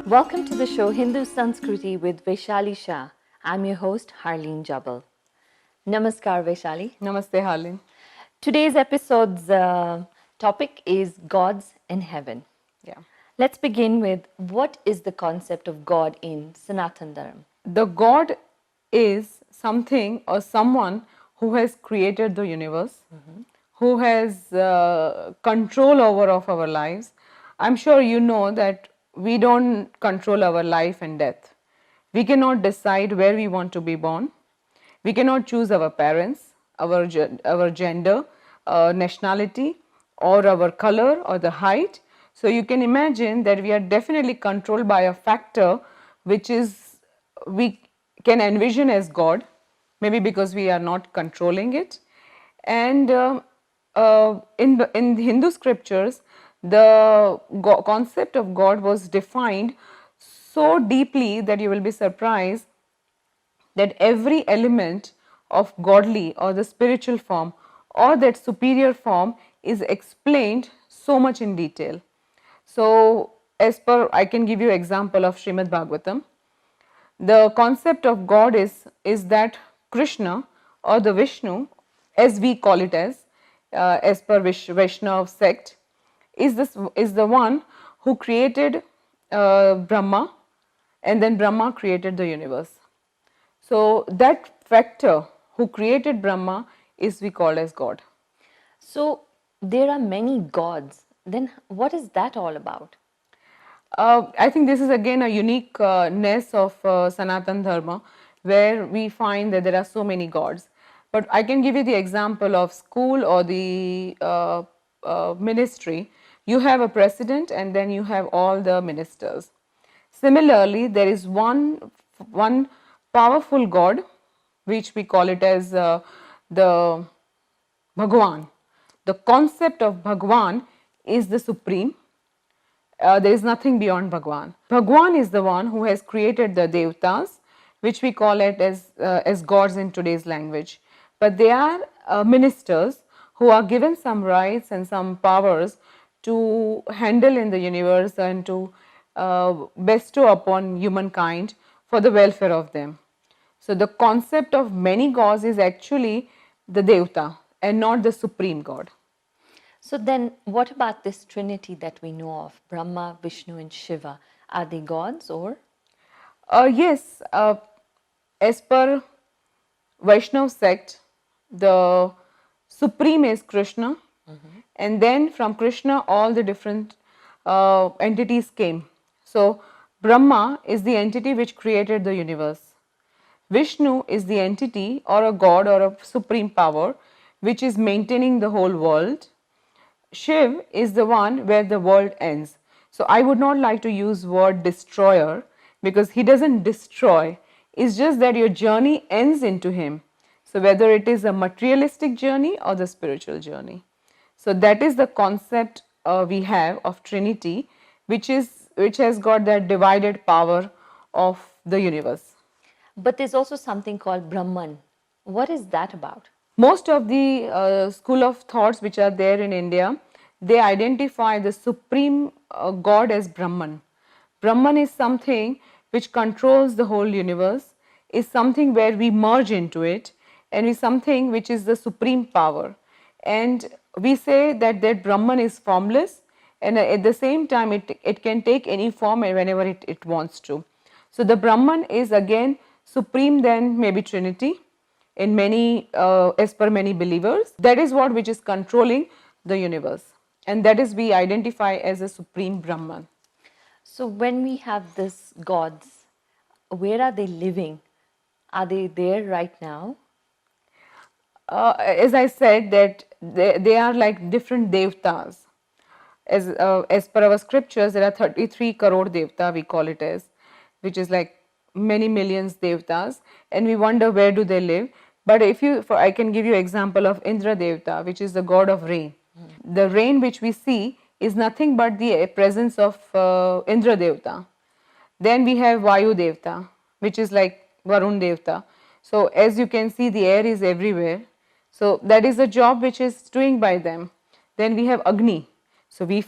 Welcome to the show Hindu Sanskriti with Vaishali Shah. I'm your host Harleen Jabal. Namaskar Vaishali. Namaste, Harleen. Today's episode's topic is gods in heaven. Yeah. Let's begin with what is the concept of God in Sanatan Dharma? The God is something or someone who has created the universe, who has control over of our lives. I'm sure you know that we don't control our life and death. We cannot decide where we want to be born. We cannot choose our parents, our gender, nationality, or our color or the height. So you can imagine that we are definitely controlled by a factor which is we can envision as God, maybe because we are not controlling it. And in Hindu scriptures, the concept of God was defined so deeply that you will be surprised that every element of godly or the spiritual form or that superior form is explained so much in detail. So, as per, I can give you example of Srimad Bhagavatam. The concept of God is that Krishna or the Vishnu, as we call it as per Vaishnava sect, is the one who created Brahma, and then Brahma created the universe. So that factor who created Brahma is we call as God. So there are many gods. Then what is that all about? I think this is again a uniqueness of Sanatan Dharma, where we find that there are so many gods. But I can give you the example of school or the ministry. You have a president and then you have all the ministers. Similarly, there is one powerful God, which we call it as the Bhagwan. The concept of Bhagwan is the supreme. There is nothing beyond Bhagwan. Bhagwan is the one who has created the Devtas, which we call it as gods in today's language. But they are ministers who are given some rights and some powers to handle in the universe and to bestow upon humankind for the welfare of them. So the concept of many gods is actually the Devta and not the supreme God. So then what about this trinity that we know of, Brahma, Vishnu and Shiva? Are they gods or? Yes, as per Vaishnava sect, the supreme is Krishna, and then from Krishna all the different entities came. So Brahma is the entity which created the universe. Vishnu is the entity or a god or a supreme power which is maintaining the whole world. Shiv is the one where the world ends. So I would not like to use word destroyer because he doesn't destroy. It's just that your journey ends into him. So whether it is a materialistic journey or the spiritual journey. So that is the concept we have of Trinity, which has got that divided power of the universe. But there's also something called Brahman. What is that about? Most of the school of thoughts which are there in India, they identify the supreme God as Brahman. Brahman is something which controls the whole universe, is something where we merge into it, and is something which is the supreme power. And we say that Brahman is formless, and at the same time it can take any form whenever it wants to. So the Brahman is again supreme than maybe Trinity in many as per many believers. That is what which is controlling the universe, and that is we identify as a supreme Brahman. So when we have these gods, where are they living? Are they there right now? As I said that they are like different devtas. As per our scriptures, there are 33 crore devta, we call it as, which is like many millions devtas, and we wonder where do they live. But I can give you example of Indra Devta, which is the god of rain. The rain which we see is nothing but the presence of Indra Devta. Then we have Vayu Devta, which is like Varun Devta. So as you can see, the air is everywhere. So that is the job which is doing by them. Then we have Agni. So we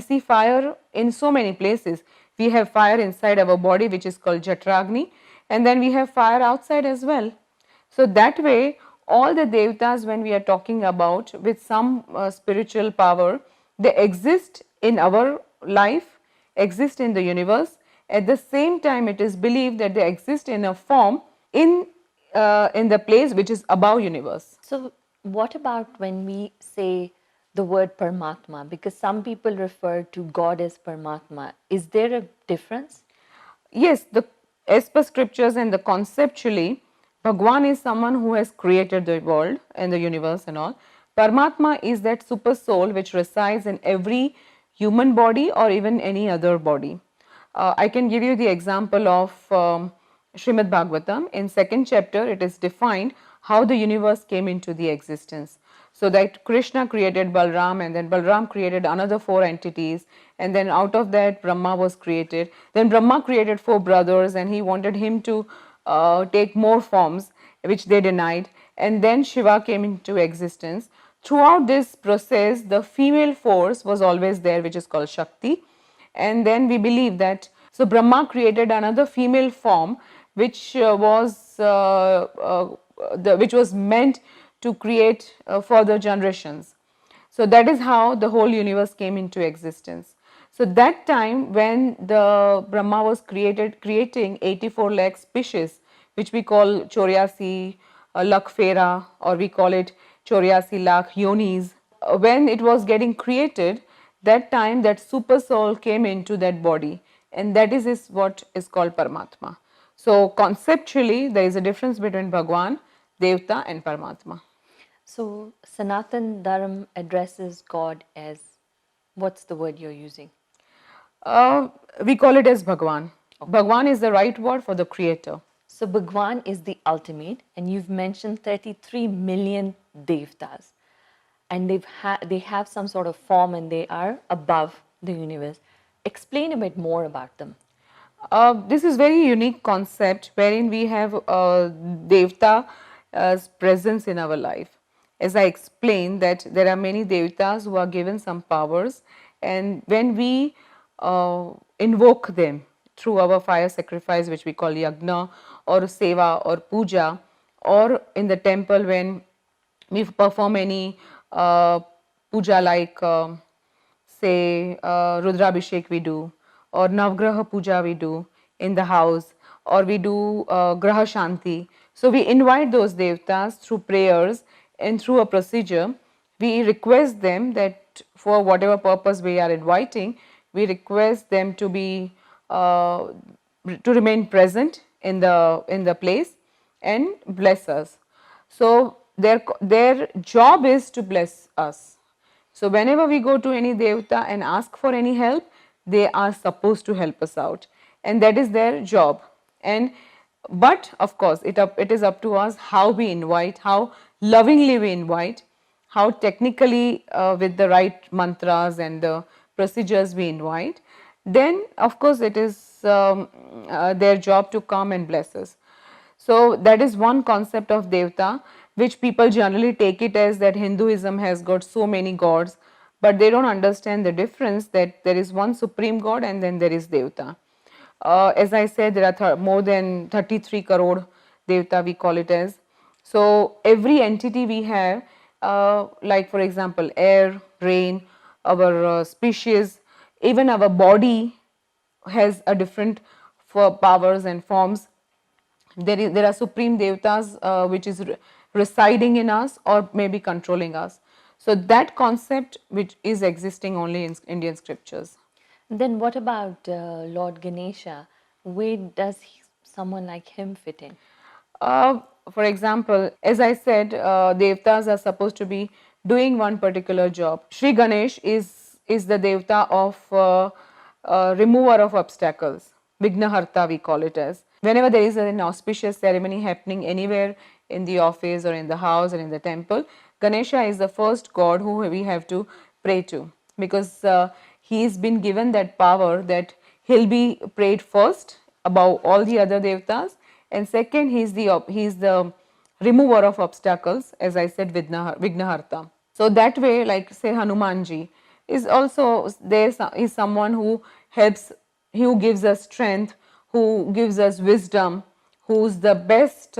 see fire in so many places. We have fire inside our body, which is called Jatragni, and then we have fire outside as well. So that way, all the devatas, when we are talking about with some spiritual power, they exist in our life, exist in the universe. At the same time, it is believed that they exist in a form in the place which is above universe. So, what about when we say the word Paramatma? Because some people refer to God as Paramatma. Is there a difference? Yes, as per scriptures and the conceptually, Bhagwan is someone who has created the world and the universe and all. Paramatma is that super soul which resides in every human body or even any other body. I can give you the example of Srimad Bhagavatam. In second chapter, it is defined how the universe came into the existence. So that Krishna created Balram, and then Balram created another four entities, and then out of that Brahma was created. Then Brahma created four brothers, and he wanted him to take more forms, which they denied, and then Shiva came into existence. Throughout this process, the female force was always there, which is called Shakti, and then we believe that so Brahma created another female form which which was meant to create further generations. So that is how the whole universe came into existence. So that time when the Brahma was creating 84 lakh species, which we call Choryasi lakh Fera, or we call it Choryasi lakh Yonis. When it was getting created, that time that super soul came into that body, and that is what is called Paramatma. So conceptually, there is a difference between Bhagwan, Devta, and Paramatma. So, Sanatan Dharma addresses God as, what's the word you're using? We call it as Bhagwan. Bhagwan is the right word for the creator. So, Bhagwan is the ultimate, and you've mentioned 33 million devtas, and they have some sort of form and they are above the universe. Explain a bit more about them. This is very unique concept wherein we have Devta as presence in our life. As I explained that there are many Devtas who are given some powers, and when we invoke them through our fire sacrifice, which we call yagna or seva or puja, or in the temple when we perform any puja like say Rudrabhishek we do, or Navgraha Puja we do in the house, or we do Graha Shanti. So we invite those devtas through prayers and through a procedure. We request them that for whatever purpose we are inviting, we request them to be to remain present in the place and bless us. So their job is to bless us. So whenever we go to any devta and ask for any help, they are supposed to help us out, and that is their job. And but of course it is up to us how we invite, how lovingly we invite, how technically with the right mantras and the procedures we invite. Then of course it is their job to come and bless us. So that is one concept of devta, which people generally take it as that Hinduism has got so many gods, but they don't understand the difference that there is one supreme god and then there is devta. As I said, there are more than 33 crore devta, we call it as. So every entity we have, like for example air, rain, our species, even our body has a different for powers and forms. There are supreme devtas which is residing in us or maybe controlling us. So that concept which is existing only in Indian scriptures. Then, what about Lord Ganesha? Where does someone like him fit in? For example, as I said, devtas are supposed to be doing one particular job. Sri Ganesh is the devta of remover of obstacles. Vignaharta we call it as. Whenever there is an auspicious ceremony happening anywhere in the office or in the house or in the temple, Ganesha is the first god who we have to pray to, because he's been given that power that he'll be prayed first above all the other devtas, and second he's the remover of obstacles, as I said, Vignaharta. So that way, like say Hanumanji is also there is someone who helps who gives us strength, who gives us wisdom, who's the best,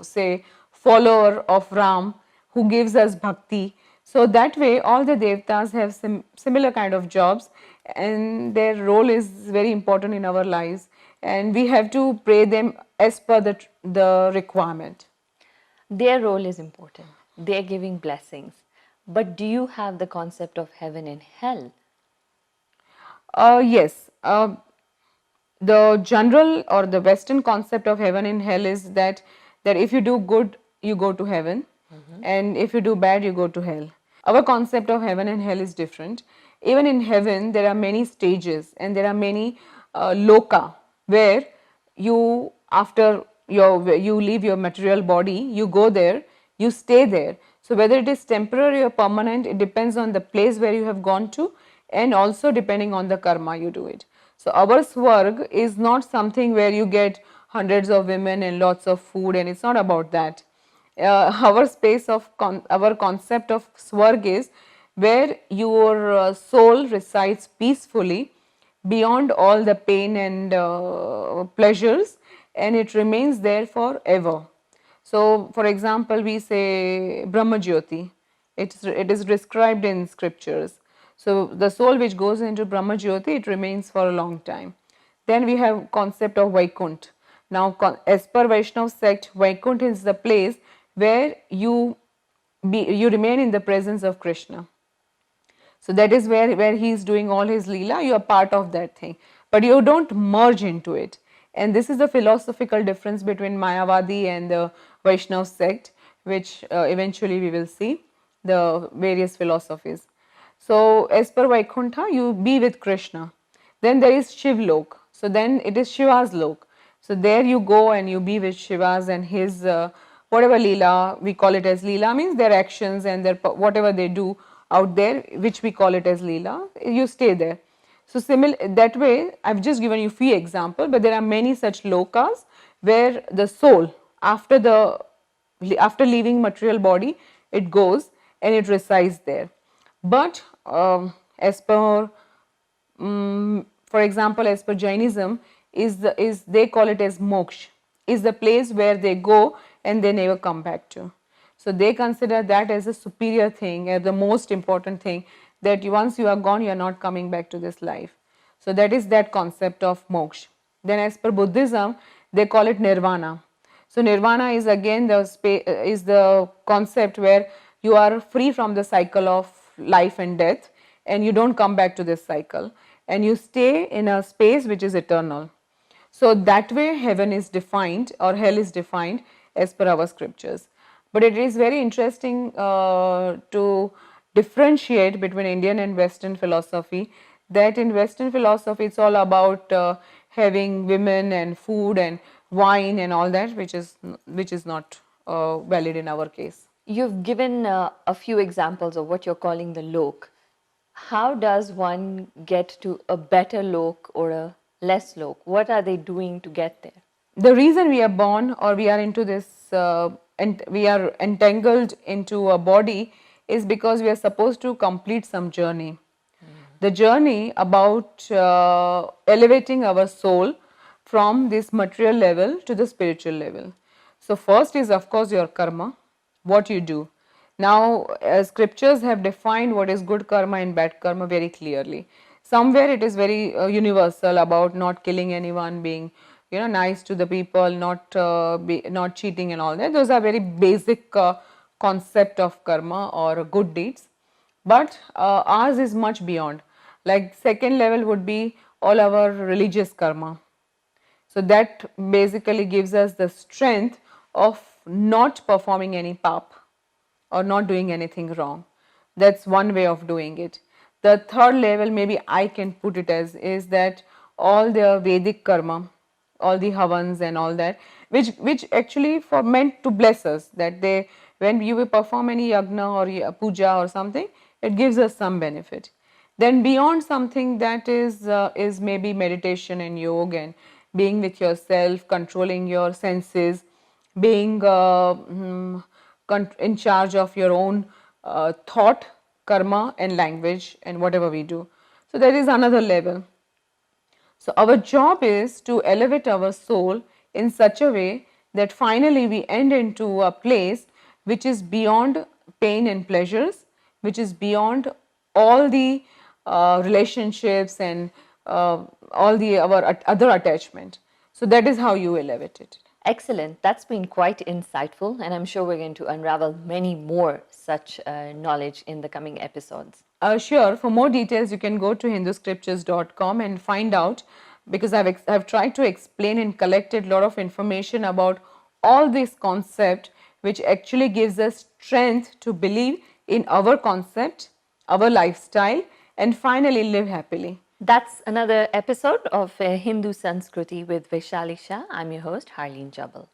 say, follower of Ram, who gives us bhakti. So that way, all the devtas have similar kind of jobs, and their role is very important in our lives, and we have to pray them as per the requirement. Their role is important. They're giving blessings. But do you have the concept of heaven and hell? Yes. The general or the Western concept of heaven and hell is that if you do good, you go to heaven, and if you do bad, you go to hell. Our concept of heaven and hell is different. Even in heaven, there are many stages and there are many loka where you, after you leave your material body, you go there, you stay there. So whether it is temporary or permanent, it depends on the place where you have gone to, and also depending on the karma you do it. So our swarg is not something where you get hundreds of women and lots of food, and it's not about that. Our space of our concept of swarg is where your soul resides peacefully beyond all the pain and pleasures, and it remains there forever. So, for example, we say Brahma Jyoti. It is described in scriptures. So, the soul which goes into Brahma Jyoti, it remains for a long time. Then we have concept of Vaikunt. Now, as per Vaishnav sect, Vaikunt is the place where you remain in the presence of Krishna. So that is where he is doing all his leela, you are part of that thing, but you don't merge into it. And this is the philosophical difference between Mayavadi and the Vaishnav sect, which eventually we will see the various philosophies. So as per Vaikuntha, you be with Krishna. Then there is Shiv Lok. So then it is Shiva's Lok. So there you go and you be with Shiva's and his whatever leela, we call it as leela, means their actions and their whatever they do out there, which we call it as leela, you stay there. So that way, I've just given you few examples, but there are many such lokas where the soul after leaving material body, it goes and it resides there. But as per for example, as per Jainism, is they call it as moksha, is the place where they go and they never come back to. So they consider that as a superior thing, as the most important thing, that once you are gone, you are not coming back to this life. So that is that concept of moksha. Then as per Buddhism, they call it nirvana. So nirvana is again the concept where you are free from the cycle of life and death, and you don't come back to this cycle, and you stay in a space which is eternal. So that way heaven is defined or hell is defined as per our scriptures. But it is very interesting to differentiate between Indian and Western philosophy, that in Western philosophy it's all about having women and food and wine and all that, which is not valid in our case. You've given a few examples of what you're calling the lok. How does one get to a better lok or a less lok? What are they doing to get there? The reason we are born or we are into this and we are entangled into a body is because we are supposed to complete some journey. The journey about elevating our soul from this material level to the spiritual level. So first is of course your karma, what you do. Now scriptures have defined what is good karma and bad karma very clearly. Somewhere it is very universal about not killing anyone, being nice to the people, not cheating and all that. Those are very basic concept of karma or good deeds. But ours is much beyond. Like second level would be all our religious karma. So that basically gives us the strength of not performing any pap or not doing anything wrong. That's one way of doing it. The third level, maybe I can put it as, is that all the Vedic karma, all the havans and all that, which actually for meant to bless us, that they, when you will perform any yagna or puja or something, it gives us some benefit. Then beyond something that is maybe meditation and yoga and being with yourself, controlling your senses, being in charge of your own thought, karma and language and whatever we do. So that is another level. So our job is to elevate our soul in such a way that finally we end into a place which is beyond pain and pleasures, which is beyond all the relationships and all the our other attachment. So that is how you elevate it. Excellent. That's been quite insightful, and I'm sure we're going to unravel many more such knowledge in the coming episodes. Sure, for more details, you can go to hinduscriptures.com and find out, because I've tried to explain and collected a lot of information about all this concept, which actually gives us strength to believe in our concept, our lifestyle, and finally live happily. That's another episode of Hindu Sanskriti with Vaishali Shah. I'm your host, Harleen Jabal.